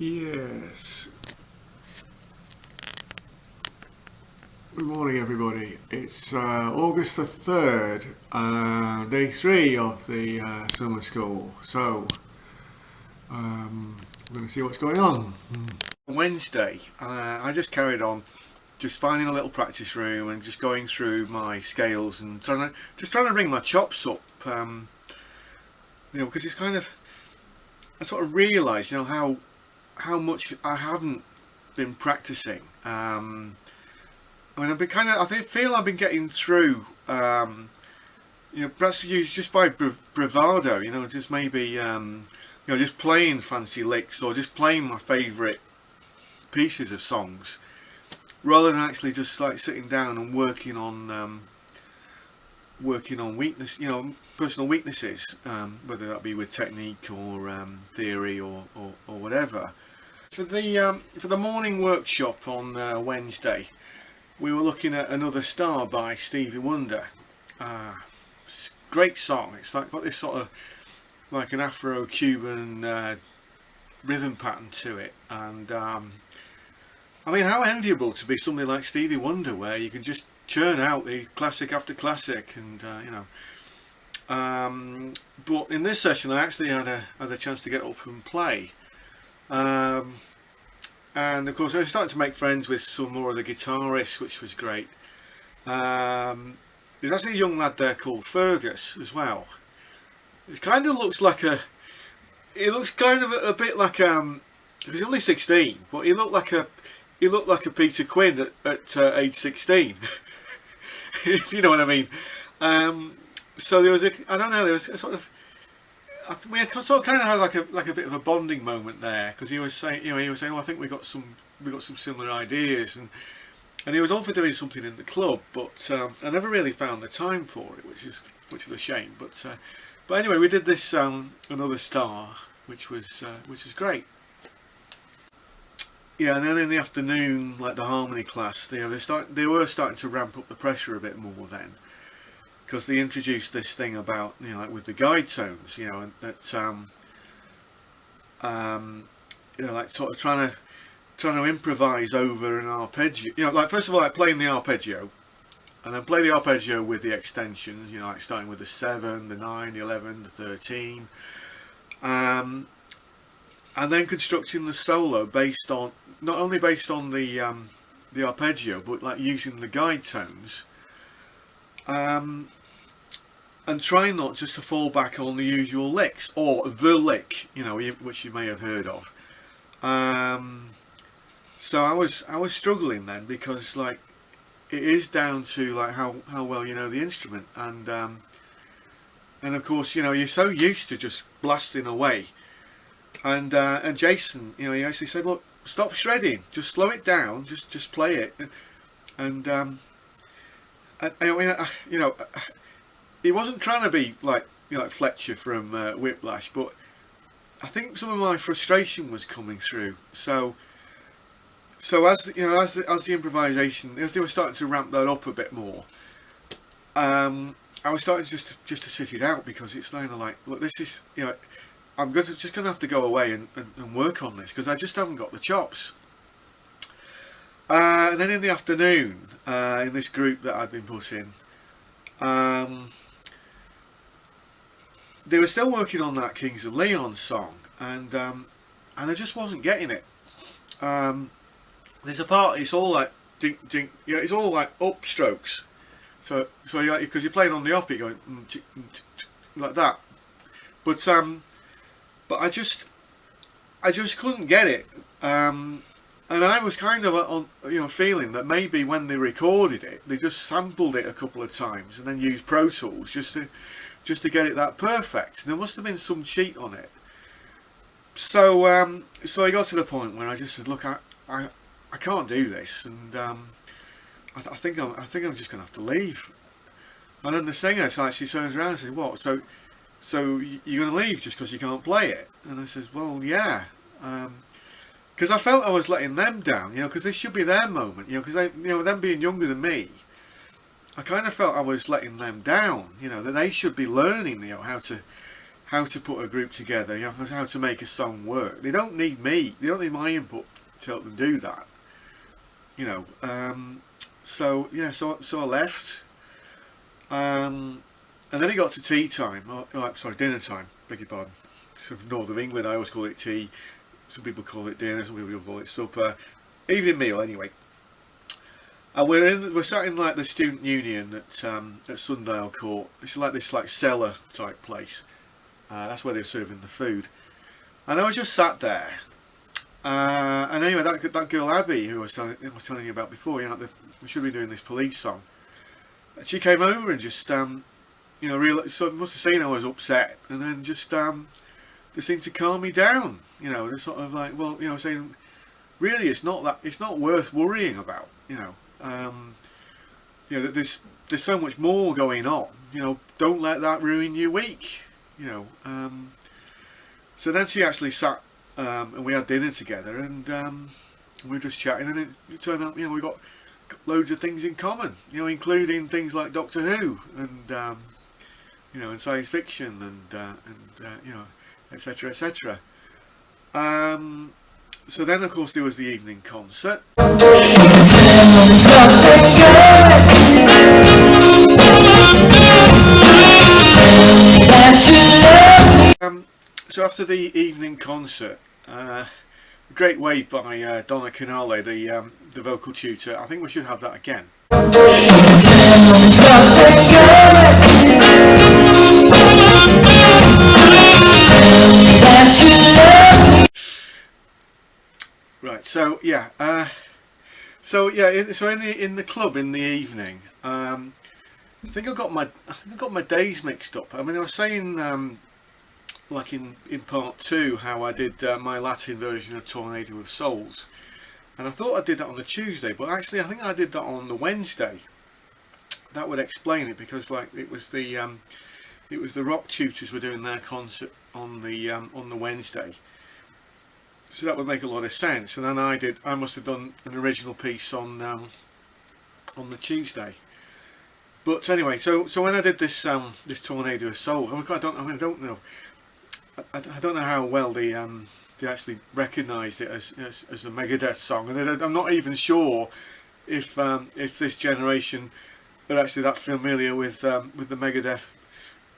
Yes. Good morning, everybody. It's August the 3rd, day 3 of the summer school. So, we're going to see what's going on. Wednesday, I just carried on, just finding a little practice room and just going through my scales and trying to bring my chops up. Because it's kind of, I sort of realised, how much I haven't been practicing. I've been I feel I've been getting through, perhaps used just by bravado, just maybe, just playing fancy licks or just playing my favourite pieces of songs, rather than actually just like sitting down and working on weakness, personal weaknesses, whether that be with technique or theory or whatever. For the morning workshop on Wednesday, we were looking at Another Star by Stevie Wonder. Great song. It's like got this sort of like an Afro-Cuban rhythm pattern to it, and I mean, how enviable to be somebody like Stevie Wonder, where you can just churn out the classic after classic, and but in this session I actually had a chance to get up and play. And of course I was starting to make friends with some more of the guitarists, which was great. There's actually a young lad there called Fergus as well. It kind of looks like a bit like he's only 16, but he looked like a Peter Quinn at age 16. If you know what I mean. So there was a sort of, we sort of kind of had like a bit of a bonding moment there, because he was saying, well, I think we got some similar ideas, and he was all for doing something in the club, but I never really found the time for it, which is a shame. But anyway, we did this Another Star, which was great. Yeah, and then in the afternoon, like the harmony class, they were starting to ramp up the pressure a bit more then, because they introduced this thing about, like with the guide tones, and that like sort of trying to improvise over an arpeggio, like first of all like playing the arpeggio, and then play the arpeggio with the extensions, like starting with the 7, the 9, the 11, the 13, and then constructing the solo based on not only the arpeggio, but like using the guide tones, and try not just to fall back on the usual licks or the lick, which you may have heard of. So I was struggling then, because like it is down to like how well you know the instrument, and of course you're so used to just blasting away, and Jason, he actually said, look, stop shredding, just slow it down, just play it, and he wasn't trying to be like like Fletcher from Whiplash, but I think some of my frustration was coming through. So as the improvisation, as they were starting to ramp that up a bit more, I was starting just to sit it out, because it's kind of like, look, this is, I'm just going to have to go away and work on this, because I just haven't got the chops. And then in the afternoon, in this group that I'd been put in, they were still working on that Kings of Leon song, and I just wasn't getting it. There's a part, it's all like dink dink, it's all like upstrokes. So because you're playing on the offbeat, going like that. But I just couldn't get it. And I was kind of on, feeling that maybe when they recorded it, they just sampled it a couple of times and then used Pro Tools just to get it that perfect. And there must have been some cheat on it. So I got to the point where I just said, look, I can't do this, and I think I'm just gonna have to leave. And then the singer she turns around and says, what? So you're gonna leave just because you can't play it? And I says, well, yeah. Because I felt I was letting them down, because this should be their moment, because they, them being younger than me, I kind of felt I was letting them down, that they should be learning, how how to put a group together, you know, how to make a song work. They don't need me. They don't need my input to help them do that. You know. So yeah, so I left. And then it got to tea time. Sorry, dinner time. Beg your pardon. Sort of north of England, I always call it tea. Some people call it dinner. Some people call it supper. Evening meal, anyway. And we're sat in like the student union at Sundale Court. It's like this like cellar type place. That's where they're serving the food. And I was just sat there. And anyway, that girl Abby, who I was telling you about before, you know, we should be doing this police song. She came over and just, you know, so must have seen I was upset, and then just they seemed to calm me down. You know, they're sort of like, well, you know, saying, really, it's not worth worrying about. You know, there's so much more going on. You know, don't let that ruin your week. You know, so then she actually sat and we had dinner together, and we were just chatting, and it turned out, you know, we got loads of things in common, you know, including things like Doctor Who and you know, and science fiction and you know, etc, etc. So then of course there was the evening concert. So after the evening concert, a great wave by Donna Canale, the vocal tutor. I think we should have that again. Right. So yeah. So in the club in the evening, I think I got my days mixed up. I mean, I was saying like in part 2 how I did my Latin version of Tornado of Souls, and I thought I did that on the Tuesday, but actually I think I did that on the Wednesday. That would explain it, because like it was the rock tutors were doing their concert on the Wednesday, so that would make a lot of sense. And then I must have done an original piece on the Tuesday. But anyway, so when I did this Tornado of Soul, I don't know how well they actually recognised it as a Megadeth song, and I'm not even sure if this generation are actually that familiar with the Megadeth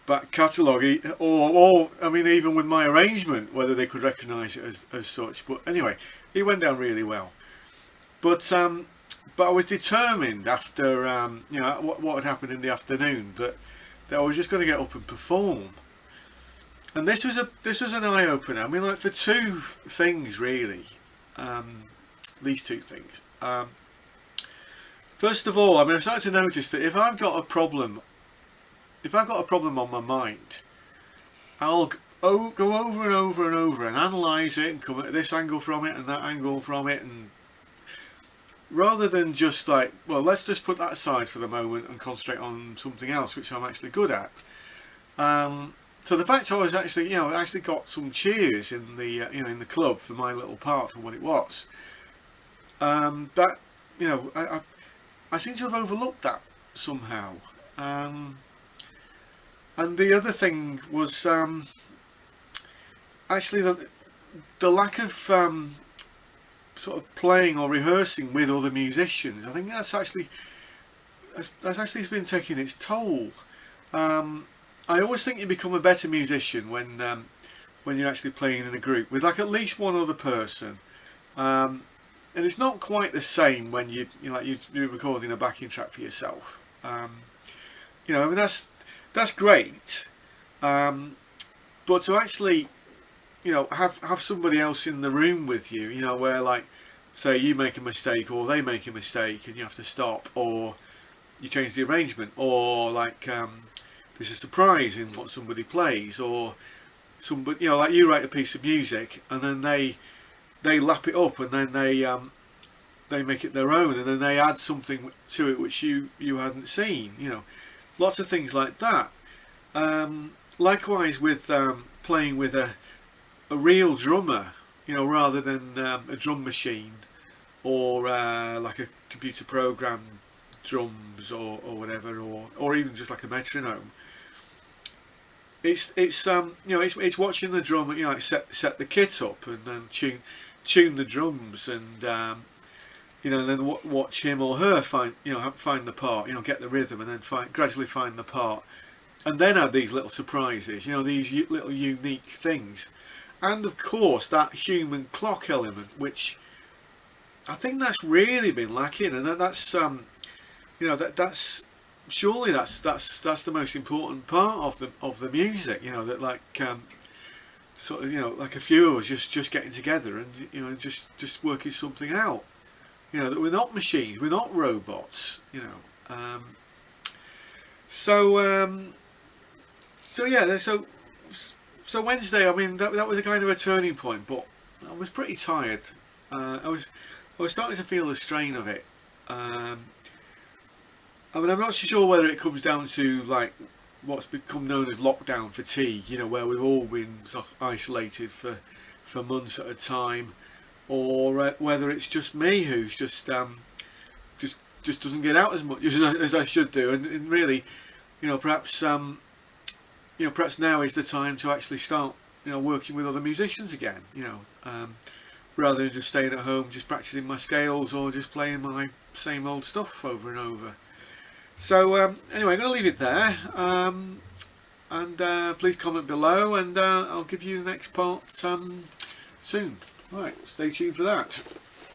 back catalogue, or I mean even with my arrangement, whether they could recognise it as such. But anyway, it went down really well. But I was determined after you know, what had happened in the afternoon, that I was just going to get up and perform. And this was an eye opener. I mean, like, for two things really. These two things. First of all, I mean, I started to notice that if I've got a problem on my mind, I'll go over and over and over and analyse it and come at this angle from it and that angle from it, and rather than just like, well, let's just put that aside for the moment and concentrate on something else which I'm actually good at. So the fact I was actually, you know, I actually got some cheers in the you know, in the club for my little part, for what it was. That, you know, I seem to have overlooked that somehow. And the other thing was actually the lack of sort of playing or rehearsing with other musicians. I think that's actually been taking its toll. I always think you become a better musician when you're actually playing in a group with like at least one other person. And it's not quite the same when you're recording a backing track for yourself. You know, I mean, that's great, but to actually, you know, have somebody else in the room with you, you know, where like, say you make a mistake or they make a mistake and you have to stop, or you change the arrangement, or like there's a surprise in what somebody plays, or somebody, you know, like you write a piece of music and then they lap it up and then they make it their own, and then they add something to it which you hadn't seen, you know, lots of things like that. Likewise with playing with a real drummer, you know, rather than a drum machine or like a computer program drums or whatever, or even just like a metronome. you know, it's watching the drummer, you know, like set the kit up and then tune the drums, and you know, and then watch him or her find the part, you know, get the rhythm, and then gradually find the part, and then add these little surprises, you know, these little unique things, and of course that human clock element, which I think that's really been lacking, and that's you know, that's surely that's the most important part of the music, you know, that like sort of, you know, like a few of us just getting together and, you know, just working something out, you know, that we're not machines, we're not robots, you know. So yeah, so Wednesday, I mean, that was a kind of a turning point, but I was pretty tired. I was starting to feel the strain of it. I mean, I'm not so sure whether it comes down to like what's become known as lockdown fatigue, you know, where we've all been sort of isolated for months at a time, or whether it's just me who's just doesn't get out as much as I should do, and really, you know, perhaps you know, perhaps now is the time to actually start, you know, working with other musicians again, you know, rather than just staying at home, just practicing my scales or just playing my same old stuff over and over. So anyway, I'm going to leave it there, and please comment below, and I'll give you the next part soon. Right, stay tuned for that.